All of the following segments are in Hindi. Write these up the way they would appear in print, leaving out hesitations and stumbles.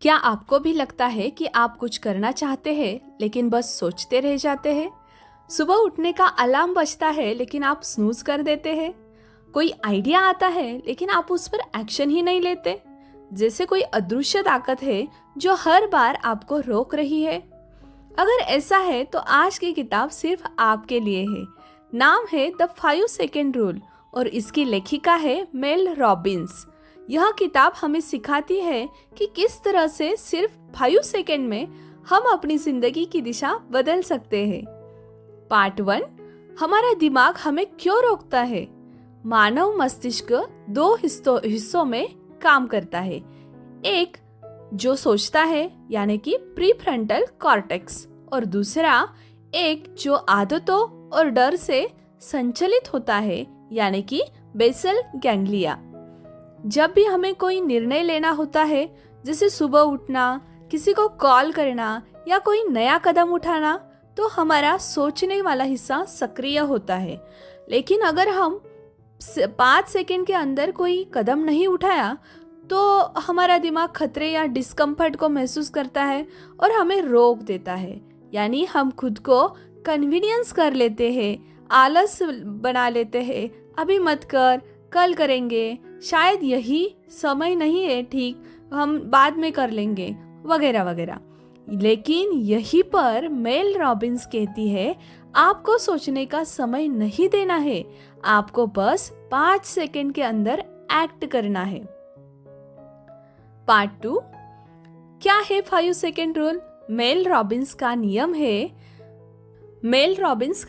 क्या आपको भी लगता है कि आप कुछ करना चाहते हैं लेकिन बस सोचते रह जाते हैं? सुबह उठने का अलार्म बजता है लेकिन आप स्नूज कर देते हैं। कोई आइडिया आता है लेकिन आप उस पर एक्शन ही नहीं लेते। जैसे कोई अदृश्य ताकत है जो हर बार आपको रोक रही है। अगर ऐसा है तो आज की किताब सिर्फ आपके लिए है। नाम है द 5 सेकेंड रूल और इसकी लेखिका है मेल रॉबिन्स। यह किताब हमें सिखाती है कि किस तरह से सिर्फ 5 सेकेंड में हम अपनी जिंदगी की दिशा बदल सकते हैं। पार्ट 1, हमारा दिमाग हमें क्यों रोकता है। मानव मस्तिष्क दो हिस्सों में काम करता है। एक जो सोचता है यानी कि प्रीफ्रंटल कॉर्टेक्स और दूसरा एक जो आदतों और डर से संचालित होता है यानी कि बेसल गैंग्लिया। जब भी हमें कोई निर्णय लेना होता है, जैसे सुबह उठना, किसी को कॉल करना या कोई नया कदम उठाना, तो हमारा सोचने वाला हिस्सा सक्रिय होता है। लेकिन अगर हम 5 सेकंड के अंदर कोई कदम नहीं उठाया तो हमारा दिमाग खतरे या डिस्कम्फर्ट को महसूस करता है और हमें रोक देता है। यानी हम खुद को कन्वीनियंस कर लेते हैं, आलस बना लेते हैं, अभी मत कर, कल करेंगे, शायद यही समय नहीं है, ठीक, हम बाद में कर लेंगे, वगैरह वगैरह। लेकिन यहीं पर मेल रॉबिन्स कहती है आपको सोचने का समय नहीं देना है, आपको बस 5 सेकंड के अंदर एक्ट करना है। पार्ट 2, क्या है 5 सेकेंड रूल? मेल रॉबिन्स का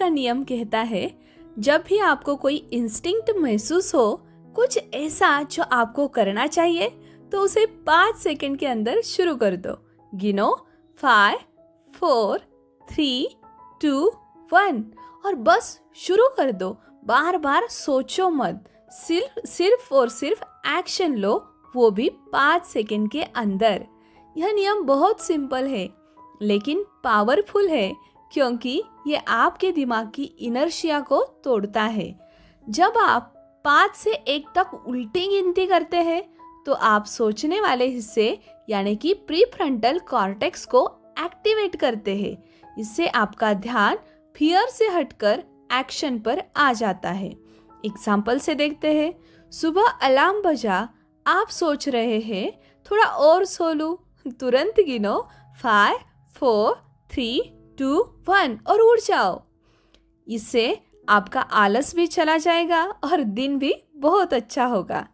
नियम कहता है जब भी आपको कोई इंस्टिंक्ट महसूस हो, कुछ ऐसा जो आपको करना चाहिए, तो उसे 5 सेकंड के अंदर शुरू कर दो। गिनो 5, 4, 3, 2, 1 और बस शुरू कर दो। बार बार सोचो मत, सिर्फ और सिर्फ एक्शन लो, वो भी 5 सेकंड के अंदर। यह नियम बहुत सिंपल है लेकिन पावरफुल है, क्योंकि ये आपके दिमाग की इनर्शिया को तोड़ता है। जब आप 5 से 1 तक उल्टी गिनती करते हैं तो आप सोचने वाले हिस्से यानी कि प्रीफ्रंटल कॉर्टेक्स को एक्टिवेट करते हैं। इससे आपका ध्यान फियर से हटकर एक्शन पर आ जाता है। एग्जाम्पल से देखते हैं। सुबह अलार्म बजा, आप सोच रहे हैं थोड़ा और सो लूं, तुरंत गिनो 5, 4, 3, 2, 1 और उठ जाओ। इससे आपका आलस भी चला जाएगा और दिन भी बहुत अच्छा होगा।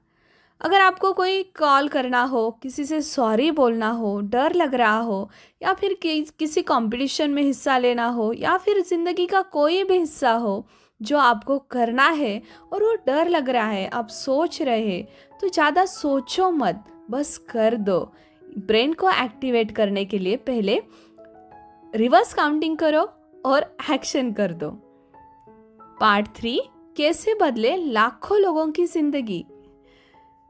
अगर आपको कोई कॉल करना हो, किसी से सॉरी बोलना हो, डर लग रहा हो, या फिर किसी कंपटीशन में हिस्सा लेना हो, या फिर ज़िंदगी का कोई भी हिस्सा हो जो आपको करना है और वो डर लग रहा है, आप सोच रहे हैं, तो ज़्यादा सोचो मत, बस कर दो। ब्रेन को एक्टिवेट करने के लिए पहले रिवर्स काउंटिंग करो और एक्शन कर दो। पार्ट 3, कैसे बदले लाखों लोगों की जिंदगी।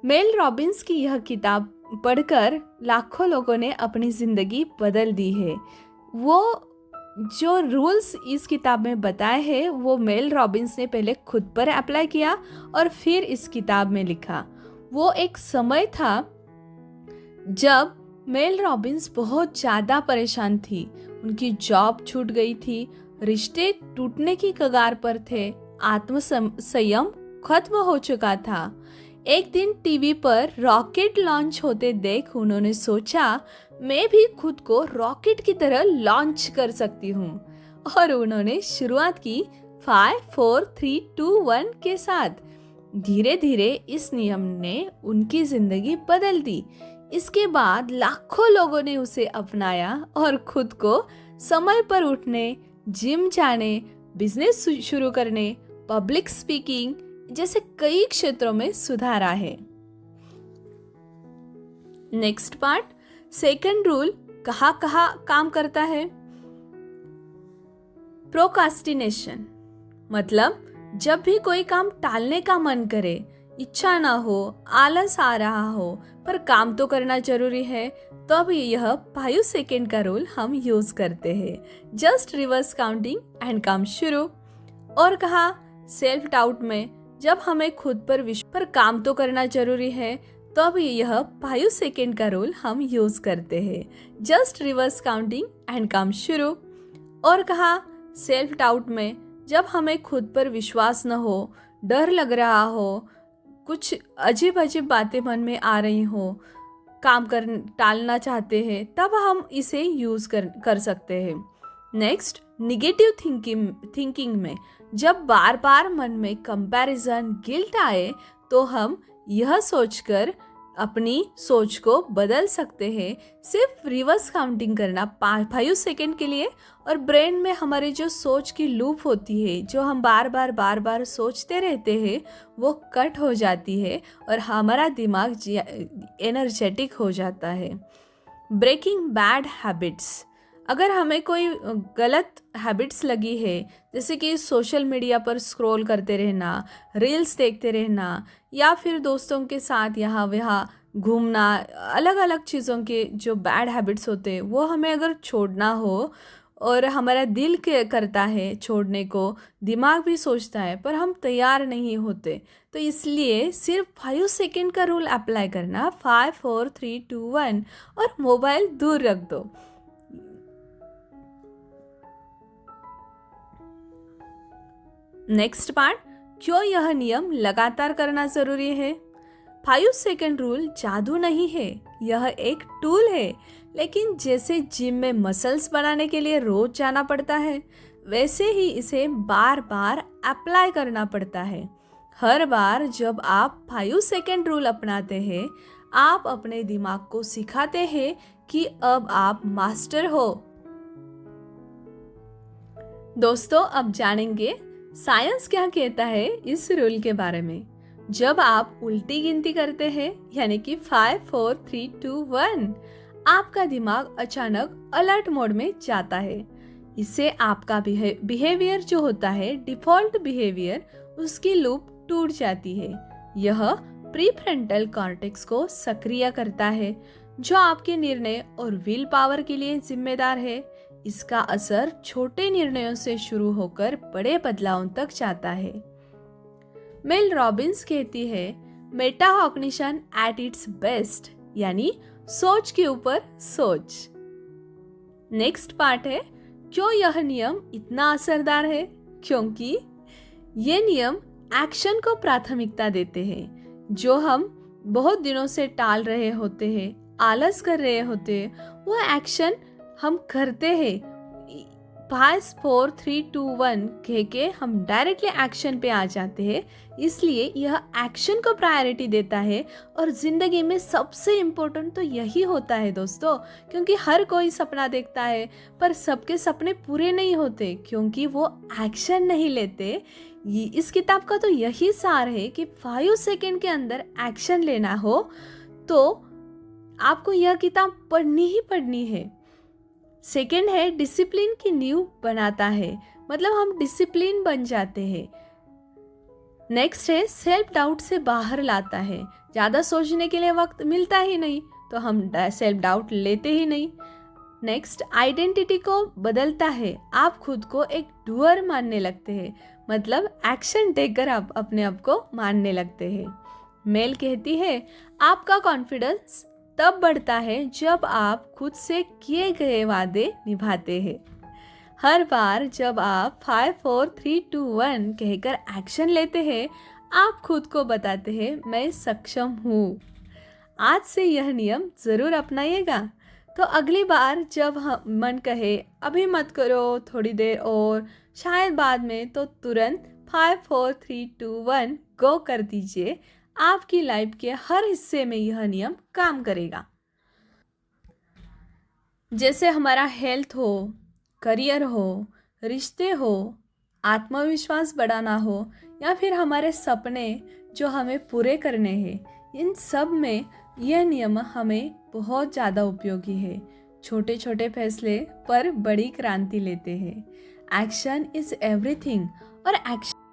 मेल रॉबिन्स की यह किताब पढ़कर लाखों लोगों ने अपनी जिंदगी बदल दी है। वो जो रूल्स इस किताब में बताए हैं वो मेल रॉबिन्स ने पहले खुद पर अप्लाई किया और फिर इस किताब में लिखा। वो एक समय था जब मेल रॉबिन्स बहुत ज़्यादा परेशान थी। उनकी जॉब छूट गई थी, रिश्ते टूटने की कगार पर थे, आत्मसंयम खत्म हो चुका था। एक दिन टीवी पर रॉकेट लॉन्च होते देख उन्होंने सोचा मैं भी खुद को रॉकेट की तरह लॉन्च कर सकती हूँ, और उन्होंने शुरुआत की 5, 4, 3, 2, 1 के साथ। धीरे धीरे इस नियम ने उनकी जिंदगी बदल दी। इसके बाद लाखों लोगों ने उसे अपनाया और खुद को समय पर उठने, जिम जाने, बिजनेस शुरू करने, पब्लिक स्पीकिंग जैसे कई क्षेत्रों में सुधारा है। नेक्स्ट पार्ट, सेकंड रूल कहाँ काम करता है। प्रोकास्टिनेशन मतलब जब भी कोई काम टालने का मन करे, इच्छा ना हो, आलस आ रहा हो, पर काम तो करना जरूरी है, तब यह 5 सेकेंड का रूल हम यूज करते हैं। जस्ट रिवर्स काउंटिंग एंड काम शुरू। और कहा सेल्फ डाउट में जब हमें खुद पर काम तो करना जरूरी है, तो अब यह 5 सेकेंड का रूल हम यूज़ करते हैं। जस्ट रिवर्स काउंटिंग एंड काम शुरू। और कहा सेल्फ डाउट में जब हमें खुद पर विश्वास न हो, डर लग रहा हो, कुछ अजीब अजीब बातें मन में आ रही हो, काम कर टालना चाहते हैं, तब हम इसे यूज़ कर सकते हैं। नेक्स्ट, निगेटिव थिंकिंग में जब बार बार मन में कंपैरिजन, गिल्ट आए, तो हम यह सोचकर अपनी सोच को बदल सकते हैं। सिर्फ रिवर्स काउंटिंग करना 5 सेकेंड के लिए, और ब्रेन में हमारे जो सोच की लूप होती है, जो हम बार बार सोचते रहते हैं, वो कट हो जाती है और हमारा दिमाग एनर्जेटिक हो जाता है। ब्रेकिंग बैड हैबिट्स, अगर हमें कोई गलत हैबिट्स लगी है, जैसे कि सोशल मीडिया पर स्क्रॉल करते रहना, रील्स देखते रहना, या फिर दोस्तों के साथ यहाँ वहाँ घूमना, अलग अलग चीज़ों के जो बैड हैबिट्स होते हैं वो हमें अगर छोड़ना हो, और हमारा दिल करता है छोड़ने को, दिमाग भी सोचता है, पर हम तैयार नहीं होते, तो इसलिए सिर्फ 5 सेकेंड का रूल अप्लाई करना, 5 4 3 2 1, और मोबाइल दूर रख दो। नेक्स्ट पार्ट, क्यों यह नियम लगातार करना जरूरी है। 5 सेकेंड रूल जादू नहीं है, यह एक टूल है। लेकिन जैसे जिम में मसल्स बनाने के लिए रोज जाना पड़ता है, वैसे ही इसे बार बार अप्लाई करना पड़ता है। हर बार जब आप 5 सेकेंड रूल अपनाते हैं, आप अपने दिमाग को सिखाते हैं कि अब आप मास्टर हो। दोस्तों, अब जानेंगे साइंस क्या कहता है इस रूल के बारे में। जब आप उल्टी गिनती करते हैं, यानी कि 5 4 3 2 1, आपका दिमाग अचानक अलर्ट मोड में जाता है। इससे आपका बिहेवियर जो होता है, डिफॉल्ट बिहेवियर, उसकी लूप टूट जाती है। यह प्रीफ्रंटल कॉर्टेक्स को सक्रिय करता है, जो आपके निर्णय और विल पावर के लिए जिम्मेदार है। इसका असर छोटे निर्णयों से शुरू होकर बड़े बदलावों तक जाता है। मेल रॉबिन्स कहती है, मेटाकॉग्निशन एट इट्स बेस्ट, यानी सोच के ऊपर सोच। नेक्स्ट पार्ट है, क्यों यह नियम इतना असरदार है। क्योंकि ये नियम एक्शन को प्राथमिकता देते हैं। जो हम बहुत दिनों से टाल रहे होते हैं, आलस कर रहे होते हैं, वो एक्शन हम करते हैं। 5 4 3 2 1 कह के हम डायरेक्टली एक्शन पे आ जाते हैं। इसलिए यह एक्शन को प्रायोरिटी देता है, और ज़िंदगी में सबसे इम्पोर्टेंट तो यही होता है दोस्तों। क्योंकि हर कोई सपना देखता है, पर सबके सपने पूरे नहीं होते, क्योंकि वो एक्शन नहीं लेते। इस किताब का तो यही सार है कि 5 सेकेंड के अंदर एक्शन लेना हो तो आपको यह किताब पढ़नी ही पढ़नी है। सेकेंड है, डिसिप्लिन की नींव बनाता है, मतलब हम डिसिप्लिन बन जाते हैं। नेक्स्ट है, सेल्फ डाउट से बाहर लाता है। ज़्यादा सोचने के लिए वक्त मिलता ही नहीं, तो हम सेल्फ डाउट लेते ही नहीं। नेक्स्ट, आइडेंटिटी को बदलता है। आप खुद को एक डूअर मानने लगते हैं, मतलब एक्शन टेकर आप अपने आप को मानने लगते हैं। मेल कहती है, आपका कॉन्फिडेंस तब बढ़ता है जब आप खुद से किए गए वादे निभाते हैं। हर बार जब आप 5 4 3 2 1 कहकर एक्शन लेते हैं, आप खुद को बताते हैं, मैं सक्षम हूँ। आज से यह नियम ज़रूर अपनाइएगा। तो अगली बार जब हम मन कहे अभी मत करो, थोड़ी देर और, शायद बाद में, तो तुरंत 5 4 3 2 1 गो कर दीजिए। आपकी लाइफ के हर हिस्से में यह नियम काम करेगा। जैसे हमारा हेल्थ हो, करियर हो, रिश्ते हो, आत्मविश्वास बढ़ाना हो, या फिर हमारे सपने जो हमें पूरे करने हैं, इन सब में यह नियम हमें बहुत ज़्यादा उपयोगी है। छोटे छोटे फैसले पर बड़ी क्रांति लेते हैं। एक्शन इज़ एवरीथिंग, और एक्शन